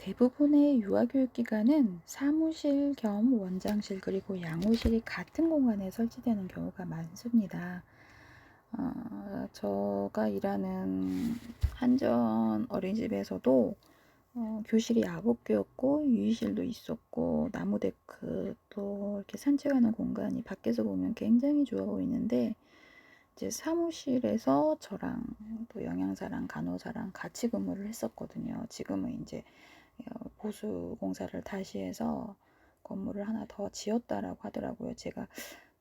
대부분의 유아교육기관은 사무실 겸 원장실 그리고 양호실이 같은 공간에 설치되는 경우가 많습니다. 제가 일하는 한전 어린이집에서도 교실이 야복교였고 유의실도 있었고 나무 데크도 이렇게 산책하는 공간이 밖에서 보면 굉장히 좋아 보이는데, 이제 사무실에서 저랑 또 영양사랑 간호사랑 같이 근무를 했었거든요. 지금은 이제 보수 공사를 다시 해서 건물을 하나 더 지었다라고 하더라고요. 제가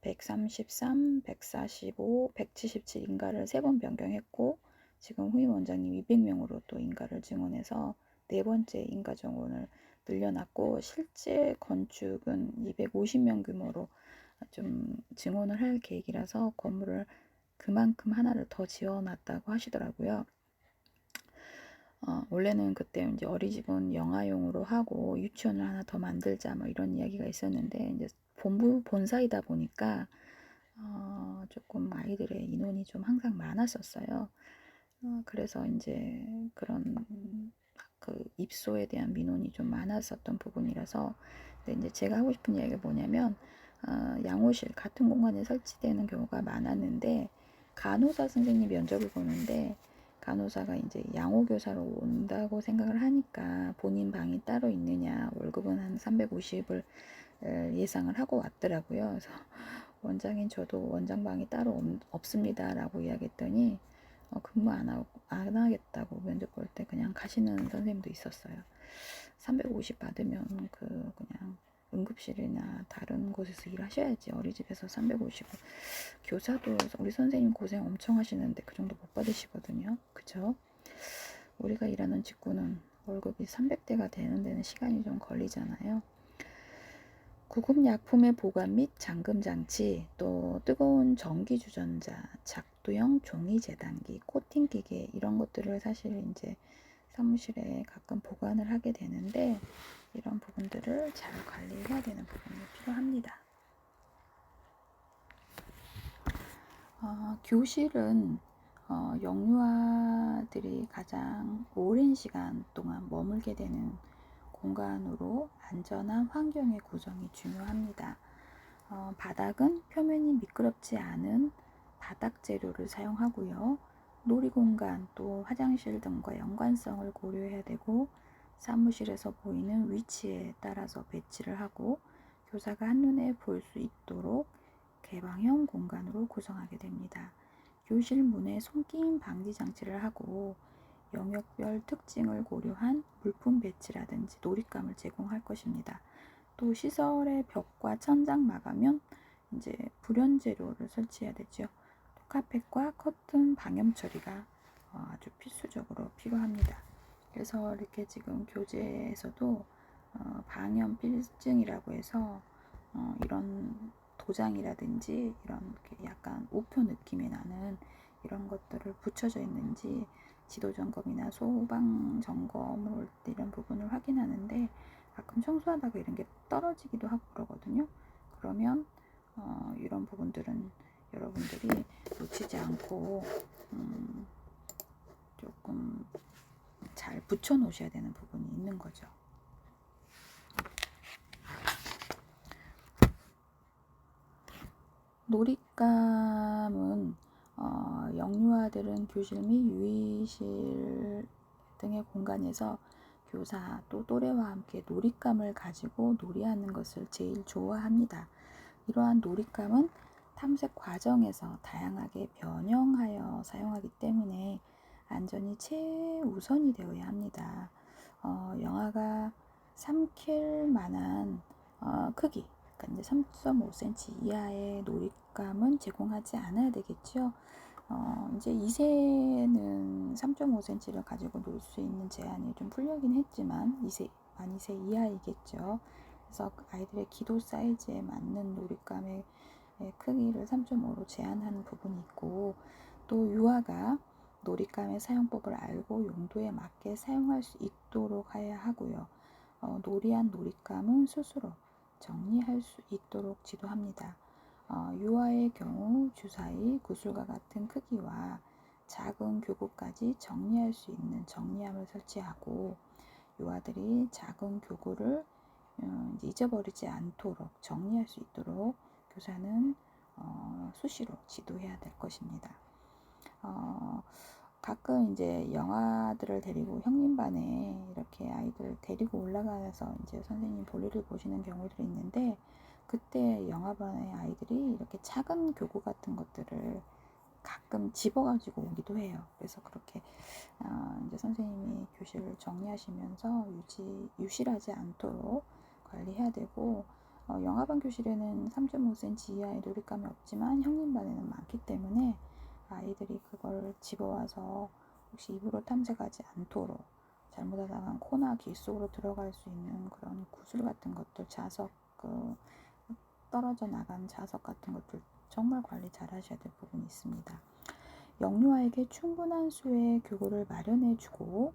133, 145, 177 인가를 3번 변경했고, 지금 후임 원장님 200명으로 또 인가를 증원해서 4번째 인가 정원을 늘려놨고, 실제 건축은 250명 규모로 좀 증원을 할 계획이라서 건물을 그만큼 하나를 더 지어놨다고 하시더라고요. 원래는 그때 이제 어린이집은 영아용으로 하고 유치원을 하나 더 만들자 뭐 이런 이야기가 있었는데, 이제 본사이다 보니까 조금 아이들의 인원이 좀 항상 많았었어요. 그래서 이제 그런 그 입소에 대한 민원이 좀 많았었던 부분이라서. 근데 이제 제가 하고 싶은 이야기가 뭐냐면, 양호실 같은 공간에 설치되는 경우가 많았는데, 간호사 선생님 면접을 보는데 간호사가 이제 양호교사로 온다고 생각을 하니까 본인 방이 따로 있느냐, 월급은 한 350을 예상을 하고 왔더라고요. 그래서 원장인 저도 원장방이 따로 없습니다 라고 이야기했더니 근무 안 하겠다고 면접 볼 때 그냥 가시는 선생님도 있었어요. 350 받으면 그냥 응급실이나 다른 곳에서 일하셔야지, 어린이집에서 350을. 교사도 우리 선생님 고생 엄청 하시는데 그 정도 못 받으시거든요. 그쵸? 우리가 일하는 직군은 월급이 300대가 되는 데는 시간이 좀 걸리잖아요. 구급약품의 보관 및 잠금 장치, 또 뜨거운 전기 주전자, 작두형 종이 재단기, 코팅 기계, 이런 것들을 사실 이제 사무실에 가끔 보관을 하게 되는데, 이런 부분들을 잘 관리해야 되는 부분이 필요합니다. 교실은 영유아들이 가장 오랜 시간 동안 머물게 되는 공간으로 안전한 환경의 구성이 중요합니다. 바닥은 표면이 미끄럽지 않은 바닥 재료를 사용하고요. 놀이공간 또 화장실 등과 연관성을 고려해야 되고, 사무실에서 보이는 위치에 따라서 배치를 하고 교사가 한눈에 볼 수 있도록 개방형 공간으로 구성하게 됩니다. 교실 문에 손김 방지 장치를 하고 영역별 특징을 고려한 물품 배치라든지 놀잇감을 제공할 것입니다. 또 시설의 벽과 천장 마감은 이제 불연 재료를 설치해야 되죠. 카펫과 커튼 방염 처리가 아주 필수적으로 필요합니다. 그래서 이렇게 지금 교재에서도 방염 필증이라고 해서 이런 도장이라든지 이런 약간 우표 느낌이 나는 이런 것들을 붙여져 있는지 지도 점검이나 소방 점검을 올 때 이런 부분을 확인하는데, 가끔 청소하다가 이런 게 떨어지기도 하고 그러거든요. 그러면 이런 부분들은 여러분들이 놓치지 않고 조금 잘 붙여 놓으셔야 되는 부분이 있는 거죠. 놀잇감은 영유아들은 교실 및 유의실 등의 공간에서 교사 또 또래와 함께 놀잇감을 가지고 놀이하는 것을 제일 좋아합니다. 이러한 놀잇감은 탐색 과정에서 다양하게 변형하여 사용하기 때문에 안전이 최우선이 되어야 합니다. 영아가 삼킬 만한 크기, 그러니까 이제 3.5cm 이하의 놀잇감은 제공하지 않아야 되겠죠. 이제 2세는 3.5cm를 가지고 놀 수 있는 제한이 좀 풀리긴 했지만 2세, 만 2세 이하이겠죠. 그래서 아이들의 기도 사이즈에 맞는 놀잇감의 크기를 3.5로 제한하는 부분이 있고, 또 유아가 놀잇감의 사용법을 알고 용도에 맞게 사용할 수 있도록 해야 하고요. 놀이한 놀잇감은 스스로 정리할 수 있도록 지도합니다. 유아의 경우 주사위, 구슬과 같은 크기와 작은 교구까지 정리할 수 있는 정리함을 설치하고, 유아들이 작은 교구를 이제 잊어버리지 않도록 정리할 수 있도록 교사는 수시로 지도해야 될 것입니다. 가끔 이제 영아들을 데리고 형님반에 이렇게 아이들 데리고 올라가서 이제 선생님 볼일을 보시는 경우들이 있는데, 그때 영아반의 아이들이 이렇게 작은 교구 같은 것들을 가끔 집어가지고 오기도 해요. 그래서 그렇게 이제 선생님이 교실을 정리하시면서 유실하지 않도록 관리해야 되고, 영아반 교실에는 3.5cm 이하의 놀잇감이 없지만 형님반에는 많기 때문에 아이들이 그걸 집어와서 혹시 입으로 탐색하지 않도록, 잘못하다가 코나 귀 속으로 들어갈 수 있는 그런 구슬 같은 것들, 자석, 떨어져 나간 자석 같은 것들 정말 관리 잘 하셔야 될 부분이 있습니다. 영유아에게 충분한 수의 교구를 마련해주고,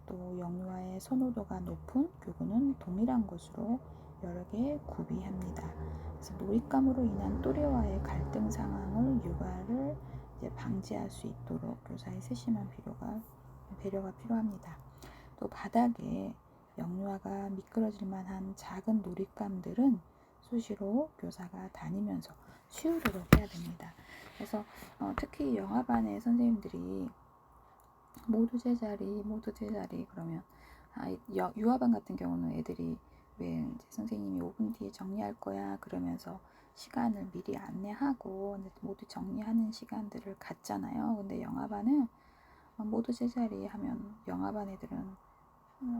또 영유아의 선호도가 높은 교구는 동일한 것으로 여러 개 구비합니다. 그래서 놀잇감으로 인한 또래와의 갈등 상황을 유발을 이제 방지할 수 있도록 교사의 세심한 배려가 필요합니다. 또 바닥에 영유아가 미끄러질 만한 작은 놀잇감들은 수시로 교사가 다니면서 치우도록 해야 됩니다. 그래서 특히 영아반의 선생님들이 모두 제자리 그러면 유아반 같은 경우는 애들이 왜 이제 선생님이 5분 뒤에 정리할 거야 그러면서 시간을 미리 안내하고 모두 정리하는 시간들을 갖잖아요. 근데 영아반은 모두 제자리 하면 영아반 애들은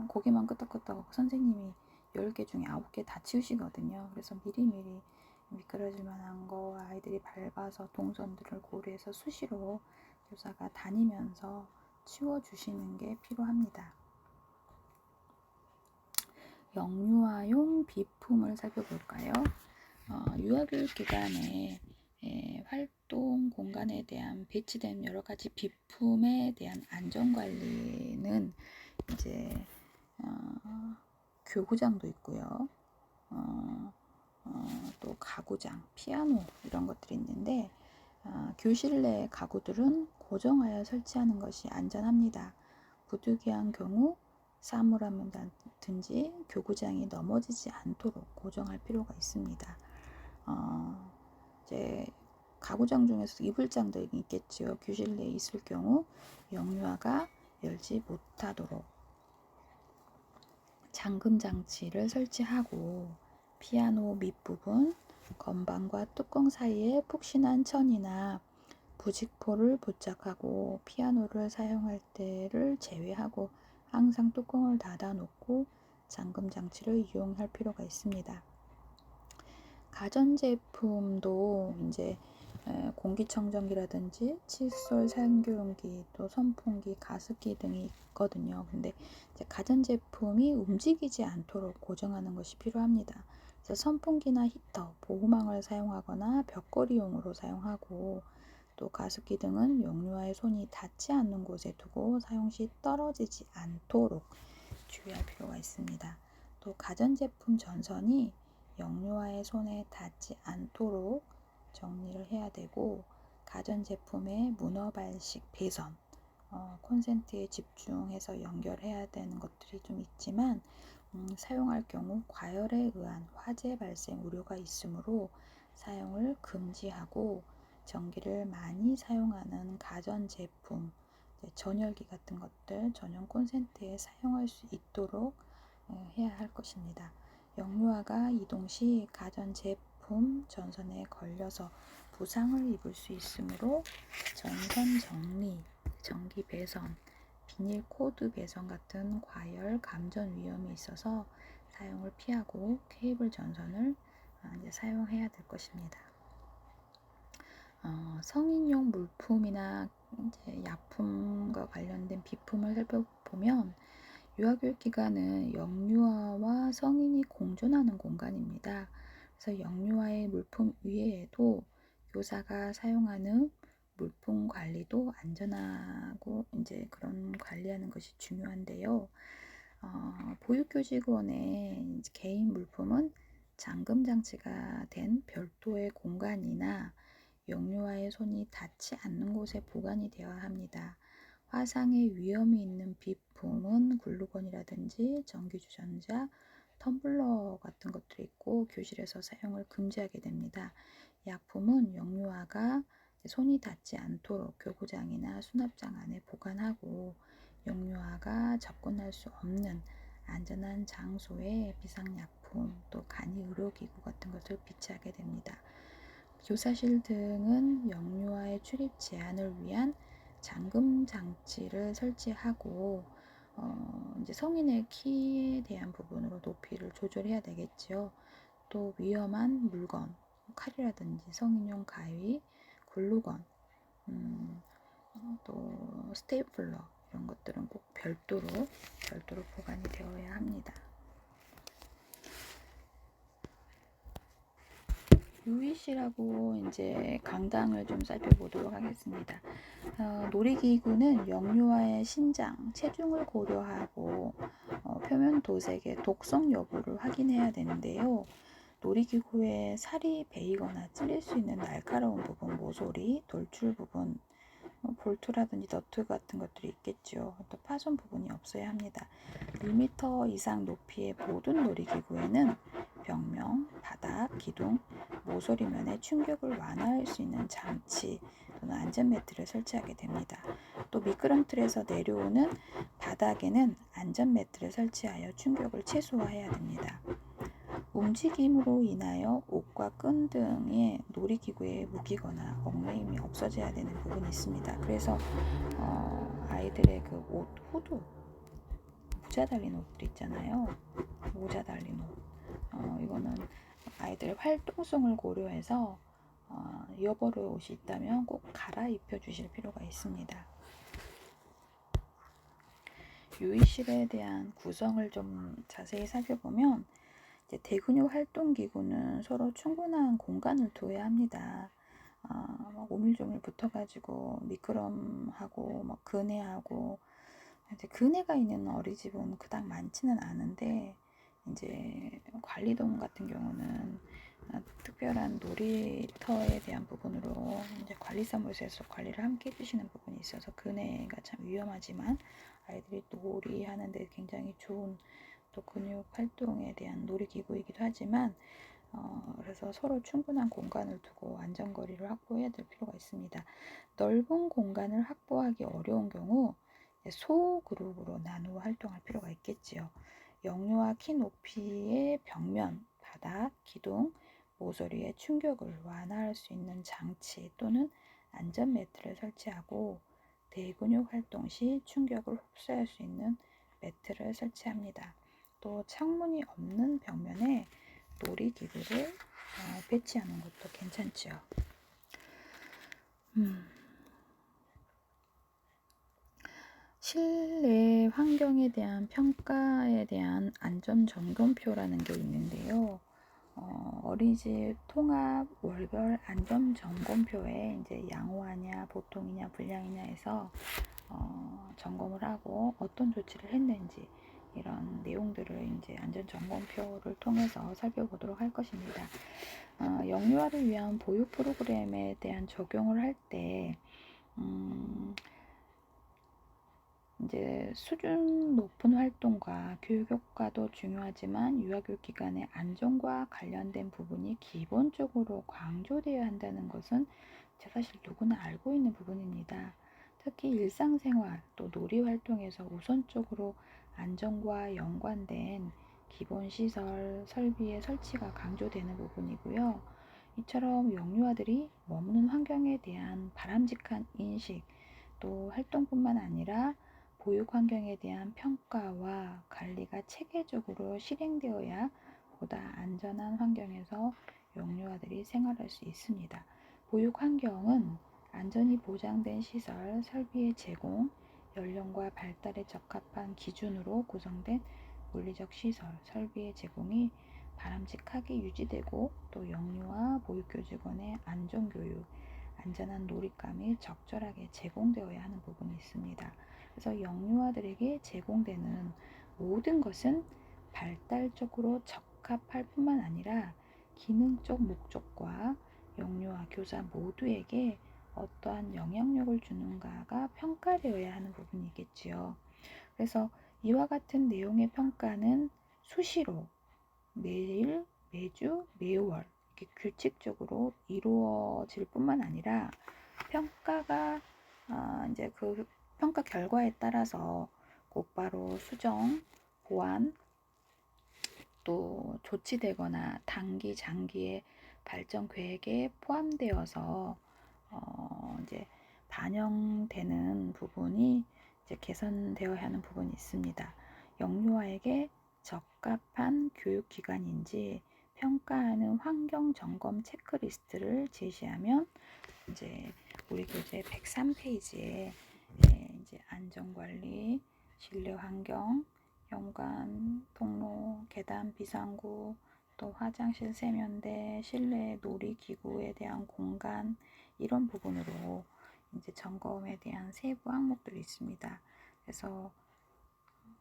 고개만 끄덕끄덕하고 선생님이 10개 중에 9개 다 치우시거든요. 그래서 미리미리 미끄러질 만한 거 아이들이 밟아서 동선들을 고려해서 수시로 교사가 다니면서 치워주시는 게 필요합니다. 영유아용 비품을 살펴볼까요? 유아교육 기간에 활동 공간에 대한 배치된 여러 가지 비품에 대한 안전관리는 이제 교구장도 있고요. 또 가구장, 피아노 이런 것들이 있는데, 교실 내 가구들은 고정하여 설치하는 것이 안전합니다. 부득이한 경우 사물함이라든지 교구장이 넘어지지 않도록 고정할 필요가 있습니다. 이제 가구장 중에서 이불장들이 있겠죠. 교실 내에 있을 경우 영유아가 열지 못하도록 잠금 장치를 설치하고, 피아노 밑부분, 건반과 뚜껑 사이에 푹신한 천이나 부직포를 부착하고, 피아노를 사용할 때를 제외하고 항상 뚜껑을 닫아 놓고 잠금 장치를 이용할 필요가 있습니다. 가전제품도 이제 공기청정기라든지 칫솔 살균기, 또 선풍기, 가습기 등이 있거든요. 근데 이제 가전제품이 움직이지 않도록 고정하는 것이 필요합니다. 그래서 선풍기나 히터, 보호망을 사용하거나 벽걸이용으로 사용하고, 또 가습기 등은 영유아의 손이 닿지 않는 곳에 두고 사용 시 떨어지지 않도록 주의할 필요가 있습니다. 또 가전제품 전선이 영유아의 손에 닿지 않도록 정리를 해야 되고, 가전제품의 문어발식 배선, 콘센트에 집중해서 연결해야 되는 것들이 좀 있지만, 사용할 경우 과열에 의한 화재 발생 우려가 있으므로 사용을 금지하고, 전기를 많이 사용하는 가전제품, 전열기 같은 것들 전용 콘센트에 사용할 수 있도록 해야 할 것입니다. 영유아가 이동 시 가전제품 전선에 걸려서 부상을 입을 수 있으므로 전선 정리, 전기 배선, 비닐 코드 배선 같은 과열 감전 위험이 있어서 사용을 피하고 케이블 전선을 이제 사용해야 될 것입니다. 성인용 물품이나 이제 약품과 관련된 비품을 살펴보면, 유아교육 기간은 영유아와 성인이 공존하는 공간입니다. 그래서 영유아의 물품 외에도 교사가 사용하는 물품 관리도 안전하고 이제 그런 관리하는 것이 중요한데요. 보육교직원의 개인 물품은 잠금 장치가 된 별도의 공간이나 영유아의 손이 닿지 않는 곳에 보관이 되어야 합니다. 화상의 위험이 있는 비품은 글루건이라든지 전기주전자, 텀블러 같은 것들이 있고 교실에서 사용을 금지하게 됩니다. 약품은 영유아가 손이 닿지 않도록 교구장이나 수납장 안에 보관하고 영유아가 접근할 수 없는 안전한 장소에 비상약품 또 간이 의료기구 같은 것을 비치하게 됩니다. 교사실 등은 영유아의 출입 제한을 위한 잠금 장치를 설치하고 이제 성인의 키에 대한 부분으로 높이를 조절해야 되겠죠. 또 위험한 물건, 칼이라든지 성인용 가위, 글루건, 또 스테이플러 이런 것들은 꼭 별도로 보관이 되어야 합니다. 유이시라고 이제 강당을 좀 살펴보도록 하겠습니다. 놀이기구는 영유아의 신장, 체중을 고려하고 표면 도색의 독성 여부를 확인해야 되는데요. 놀이기구에 살이 베이거나 찔릴 수 있는 날카로운 부분, 모서리, 돌출 부분, 볼트라든지 너트 같은 것들이 있겠죠. 또 파손 부분이 없어야 합니다. 1m 이상 높이의 모든 놀이기구에는 벽면, 바닥, 기둥, 모서리면에 충격을 완화할 수 있는 장치 또는 안전매트를 설치하게 됩니다. 또 미끄럼틀에서 내려오는 바닥에는 안전매트를 설치하여 충격을 최소화해야 됩니다. 움직임으로 인하여 옷과 끈 등의 놀이기구에 묶이거나 얽매임이 없어져야 되는 부분이 있습니다. 그래서 아이들의 그 옷, 후드, 모자 달린 옷들 있잖아요. 모자 달린 옷. 이거는 아이들의 활동성을 고려해서 잃어버릴 옷이 있다면 꼭 갈아입혀 주실 필요가 있습니다. 유의실에 대한 구성을 좀 자세히 살펴보면 이제 대근육 활동기구는 서로 충분한 공간을 둬야 합니다. 막 오밀조밀 붙어가지고 미끄럼하고 막 근해하고 이제 근해가 있는 어린이집은 그닥 많지는 않은데 이제 관리동 같은 경우는 특별한 놀이터에 대한 부분으로 이제 관리사무소에서 관리를 함께 해주시는 부분이 있어서 근해가 참 위험하지만 아이들이 놀이하는데 굉장히 좋은 또 근육 활동에 대한 놀이기구이기도 하지만 그래서 서로 충분한 공간을 두고 안전거리를 확보해야 될 필요가 있습니다. 넓은 공간을 확보하기 어려운 경우 소그룹으로 나누어 활동할 필요가 있겠지요. 영유아 키 높이의 벽면, 바닥, 기둥, 모서리의 충격을 완화할 수 있는 장치 또는 안전매트를 설치하고 대근육 활동 시 충격을 흡수할 수 있는 매트를 설치합니다. 또 창문이 없는 벽면에 놀이기구를 배치하는 것도 괜찮죠. 실내 환경에 대한 평가에 대한 안전점검표라는 게 있는데요. 어린이집 통합 월별 안전점검표에 이제 양호하냐, 보통이냐, 불량이냐 해서 점검을 하고 어떤 조치를 했는지 이런 내용들을 이제 안전점검표를 통해서 살펴보도록 할 것입니다. 영유아를 위한 보육 프로그램에 대한 적용을 할 때 이제 수준 높은 활동과 교육 효과도 중요하지만 유아교육 기관의 안전과 관련된 부분이 기본적으로 강조되어야 한다는 것은 사실 누구나 알고 있는 부분입니다. 특히 일상생활 또 놀이활동에서 우선적으로 안전과 연관된 기본시설, 설비의 설치가 강조되는 부분이고요. 이처럼 영유아들이 머무는 환경에 대한 바람직한 인식 또 활동뿐만 아니라 보육 환경에 대한 평가와 관리가 체계적으로 실행되어야 보다 안전한 환경에서 영유아들이 생활할 수 있습니다. 보육 환경은 안전이 보장된 시설, 설비의 제공, 연령과 발달에 적합한 기준으로 구성된 물리적 시설, 설비의 제공이 바람직하게 유지되고 또 영유아 보육교직원의 안전교육, 안전한 놀잇감이 적절하게 제공되어야 하는 부분이 있습니다. 그래서 영유아들에게 제공되는 모든 것은 발달적으로 적합할 뿐만 아니라 기능적 목적과 영유아 교사 모두에게 어떠한 영향력을 주는가가 평가되어야 하는 부분이겠지요. 그래서 이와 같은 내용의 평가는 수시로 매일, 매주, 매월 이렇게 규칙적으로 이루어질 뿐만 아니라 평가가 이제 그 평가 결과에 따라서 곧바로 수정, 보완, 또 조치되거나 단기, 장기의 발전 계획에 포함되어서 이제 반영되는 부분이 이제 개선되어야 하는 부분이 있습니다. 영유아에게 적합한 교육기관인지 평가하는 환경 점검 체크리스트를 제시하면 이제 우리 교재 103페이지에 이제 안전관리, 실내 환경, 현관, 통로, 계단, 비상구, 또 화장실, 세면대, 실내 놀이기구에 대한 공간 이런 부분으로 이제 점검에 대한 세부 항목들이 있습니다. 그래서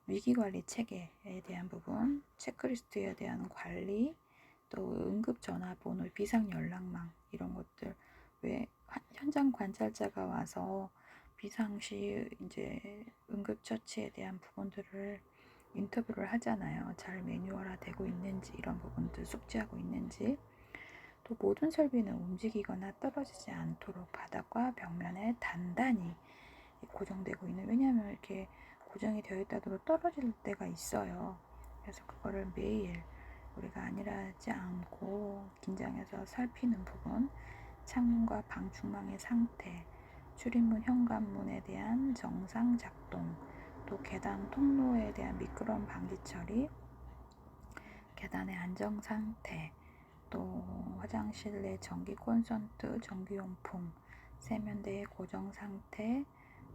위기관리 체계에 대한 부분, 체크리스트에 대한 관리, 또 응급전화번호, 비상연락망 이런 것들, 왜 현장 관찰자가 와서 비상시 이제 응급처치에 대한 부분들을 인터뷰를 하잖아요. 잘 매뉴얼화되고 있는지 이런 부분들 숙지하고 있는지, 또 모든 설비는 움직이거나 떨어지지 않도록 바닥과 벽면에 단단히 고정되고 있는, 왜냐하면 이렇게 고정이 되어 있다도 떨어질 때가 있어요. 그래서 그거를 매일 우리가 안일하지 않고 긴장해서 살피는 부분, 창문과 방충망의 상태, 출입문 현관문에 대한 정상 작동, 또 계단 통로에 대한 미끄럼 방지 처리, 계단의 안정 상태, 또 화장실 내 전기 콘센트, 전기용품, 세면대의 고정 상태,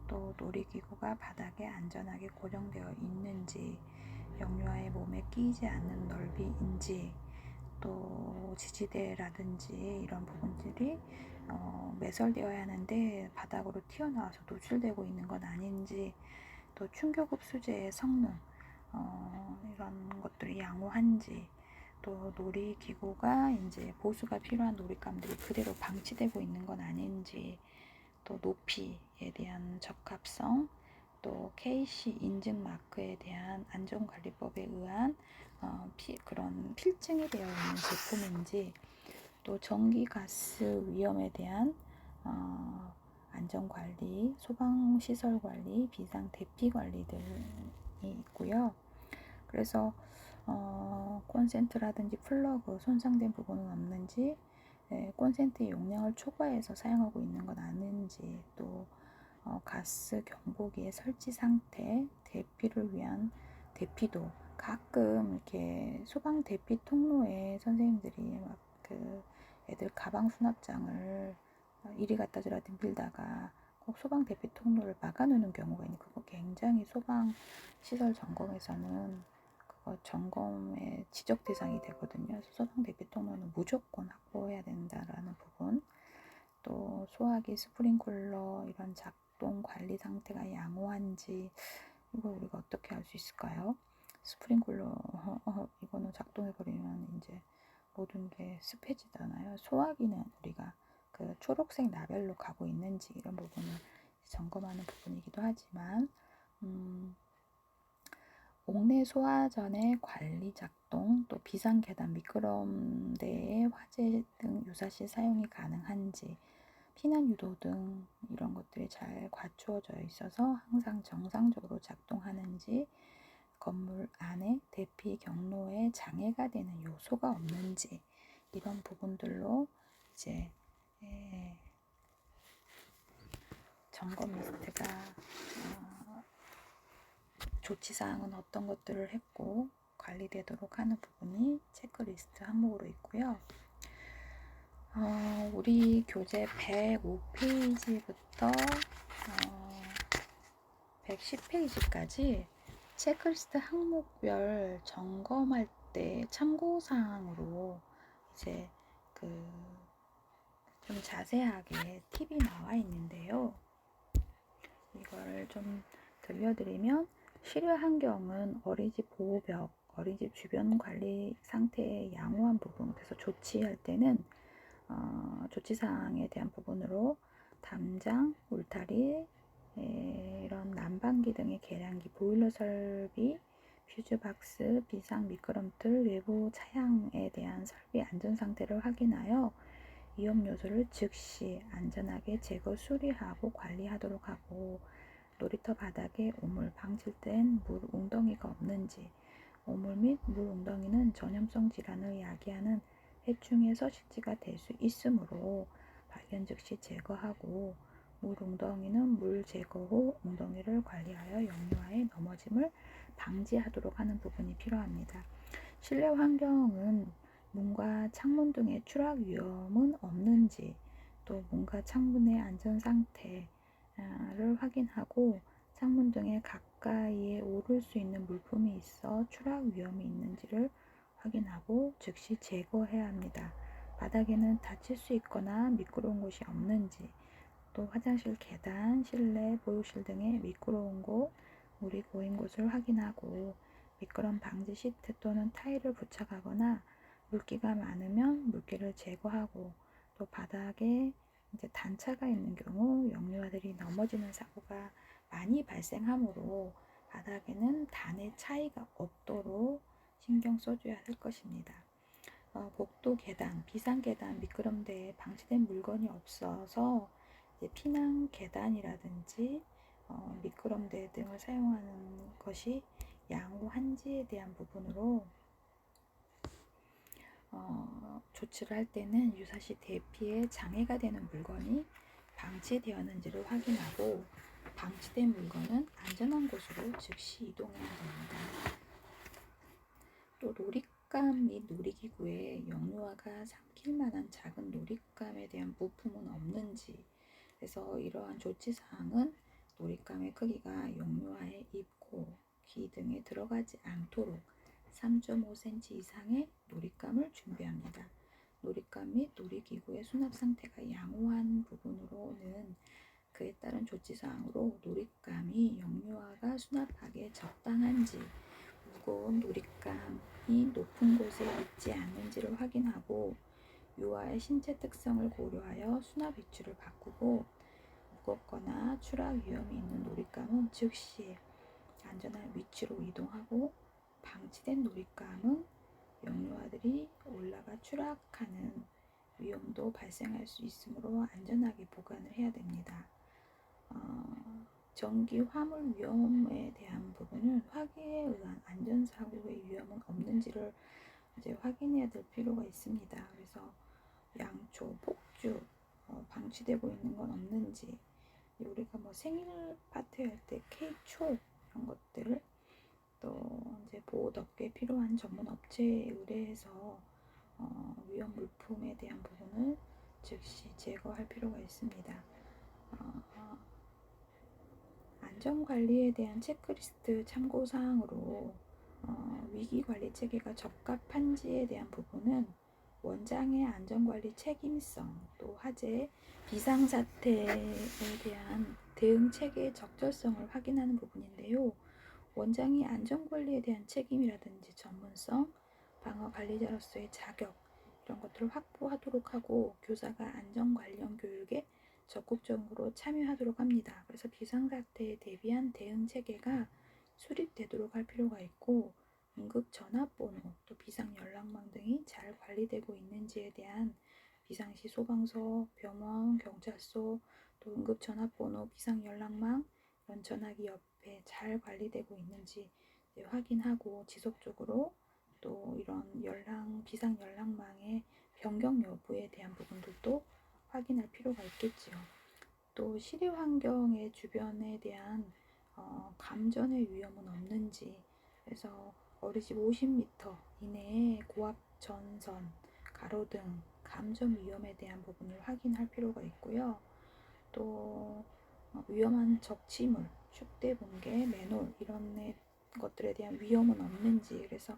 또 놀이기구가 바닥에 안전하게 고정되어 있는지, 영유아의 몸에 끼이지 않는 넓이인지, 또 지지대라든지 이런 부분들이 매설되어야 하는데 바닥으로 튀어나와서 노출되고 있는 건 아닌지, 또 충격흡 수제의 성능 이런 것들이 양호한지, 또 놀이기구가 이제 보수가 필요한 놀이감들이 그대로 방치되고 있는 건 아닌지, 또 높이에 대한 적합성, 또 KC 인증 마크에 대한 안전관리법에 의한 그런 필증이 되어 있는 제품인지, 또 전기 가스 위험에 대한 안전관리, 소방시설관리, 비상 대피관리들이 있고요. 그래서 콘센트라든지 플러그 손상된 부분은 없는지, 콘센트의 용량을 초과해서 사용하고 있는 건 아닌지, 또 가스 경보기의 설치 상태, 대피를 위한 대피도, 가끔 이렇게 소방 대피 통로에 선생님들이 막 그 애들 가방 수납장을 이리 갖다 주라 밀다가 꼭 소방 대피 통로를 막아놓는 경우가 있는, 그거 굉장히 소방 시설 점검에서는 그거 점검의 지적 대상이 되거든요. 그래서 소방 대피 통로는 무조건 확보해야 된다라는 부분, 또 소화기, 스프링클러 이런 작동 관리 상태가 양호한지, 이거 우리가 어떻게 알 수 있을까요? 스프링클러 이거는 작동해버리면 이제 모든 게 습해지잖아요. 소화기는 우리가 그 초록색 라벨로 가고 있는지 이런 부분을 점검하는 부분이기도 하지만, 옥내 소화전의 관리 작동, 또 비상 계단 미끄럼대에 화재 등 유사시 사용이 가능한지, 피난 유도 등 이런 것들이 잘 갖추어져 있어서 항상 정상적으로 작동하는지, 건물 안에 대피 경로에 장애가 되는 요소가 없는지, 이런 부분들로 이제 점검 리스트가 조치사항은 어떤 것들을 했고 관리되도록 하는 부분이 체크리스트 항목으로 있고요. 우리 교재 105페이지부터 110페이지까지 체크리스트 항목별 점검할 때 참고사항으로 이제 좀 자세하게 팁이 나와 있는데요. 이걸 좀 들려드리면, 실외 환경은 어린이집 보호벽, 어린이집 주변 관리 상태의 양호한 부분, 그래서 조치할 때는 조치사항에 대한 부분으로 담장, 울타리, 이런 난방기 등의 계량기, 보일러 설비, 퓨즈박스, 비상 미끄럼틀, 외부 차양에 대한 설비 안전 상태를 확인하여 위험 요소를 즉시 안전하게 제거 수리하고 관리하도록 하고, 놀이터 바닥에 오물, 방출된 물 웅덩이가 없는지, 오물 및 물 웅덩이는 전염성 질환을 야기하는 해충의 서식지가 될 수 있으므로 발견 즉시 제거하고, 물 웅덩이는 물 제거 후 웅덩이를 관리하여 역류하에 넘어짐을 방지하도록 하는 부분이 필요합니다. 실내 환경은 문과 창문 등의 추락 위험은 없는지, 또 문과 창문의 안전 상태를 확인하고, 창문 등에 가까이에 오를 수 있는 물품이 있어 추락 위험이 있는지를 확인하고 즉시 제거해야 합니다. 바닥에는 다칠 수 있거나 미끄러운 곳이 없는지, 또 화장실 계단, 실내, 보호실 등의 미끄러운 곳, 물이 고인 곳을 확인하고, 미끄럼 방지 시트 또는 타일을 부착하거나 물기가 많으면 물기를 제거하고, 또 바닥에 단차가 있는 경우 역류아들이 넘어지는 사고가 많이 발생하므로 바닥에는 단의 차이가 없도록 신경 써줘야 할 것입니다. 복도 계단, 비상 계단, 미끄럼대에 방치된 물건이 없어서 피난 계단이라든지 미끄럼대 등을 사용하는 것이 양호한지에 대한 부분으로 조치를 할 때는 유사시 대피에 장애가 되는 물건이 방치되었는지를 확인하고, 방치된 물건은 안전한 곳으로 즉시 이동해야 됩니다. 또 놀잇감 및 놀이기구에 역류아가 삼킬 만한 작은 놀잇감에 대한 부품은 없는지, 그래서 이러한 조치사항은 놀잇감의 크기가 역류아의 입, 코, 귀 등에 들어가지 않도록 3.5cm 이상의 놀잇감을 준비합니다. 놀잇감 및 놀이기구의 수납 상태가 양호한 부분으로는 그에 따른 조치사항으로 놀잇감이 역류아가 수납하기에 적당한지, 무거운 놀잇감이 높은 곳에 있지 않는지를 확인하고, 유아의 신체 특성을 고려하여 수납 위치를 바꾸고, 무겁거나 추락 위험이 있는 놀잇감은 즉시 안전한 위치로 이동하고, 방치된 놀잇감은 역류아들이 올라가 추락하는 위험도 발생할 수 있으므로 안전하게 보관을 해야 됩니다. 전기 화물 위험에 대한 부분은 화기에 의한 안전사고의 위험은 없는지를 확인해야 될 필요가 있습니다. 그래서 양초, 폭주 방치되고 있는 건 없는지, 우리가 생일 파티 할 때 케이크 초 이런 것들을 또 보호 덮개 필요한 전문 업체에 의뢰해서 위험 물품에 대한 부분을 즉시 제거할 필요가 있습니다. 안전관리에 대한 체크리스트 참고사항으로 위기관리 체계가 적합한지에 대한 부분은 원장의 안전관리 책임성, 또 화재, 비상사태에 대한 대응 체계의 적절성을 확인하는 부분인데요. 원장이 안전관리에 대한 책임이라든지 전문성, 방어관리자로서의 자격, 이런 것들을 확보하도록 하고, 교사가 안전 관련 교육에 적극적으로 참여하도록 합니다. 그래서 비상사태에 대비한 대응 체계가 수립되도록 할 필요가 있고, 응급 전화번호, 또 비상 연락망 등이 잘 관리되고 있는지에 대한 비상시 소방서, 병원, 경찰서, 또 응급 전화번호, 비상 연락망, 이런 전화기 옆에 잘 관리되고 있는지 확인하고, 지속적으로 또 이런 비상 연락망의 변경 여부에 대한 부분들도 확인할 필요가 있겠지요. 또 실외 환경의 주변에 대한 감전의 위험은 없는지, 그래서 어린이집 50m 이내에 고압 전선, 가로등, 감전 위험에 대한 부분을 확인할 필요가 있고요. 또 위험한 적치물, 축대 붕괴, 맨홀 이런 것들에 대한 위험은 없는지, 그래서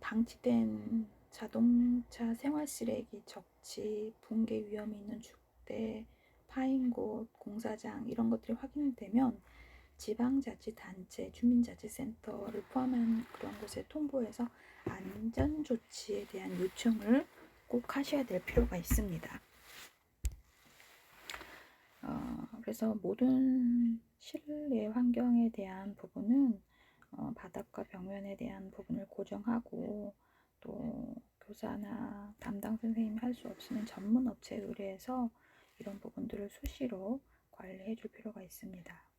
방치된 자동차 생활 쓰레기, 적치, 붕괴 위험이 있는 축대, 파인 곳, 공사장 이런 것들이 확인되면 지방자치단체, 주민자치센터를 포함한 그런 곳에 통보해서 안전조치에 대한 요청을 꼭 하셔야 될 필요가 있습니다. 그래서 모든 실내 환경에 대한 부분은 바닥과 벽면에 대한 부분을 고정하고, 또 교사나 담당 선생님이 할 수 없으면 전문 업체에 의뢰해서 이런 부분들을 수시로 관리해 줄 필요가 있습니다.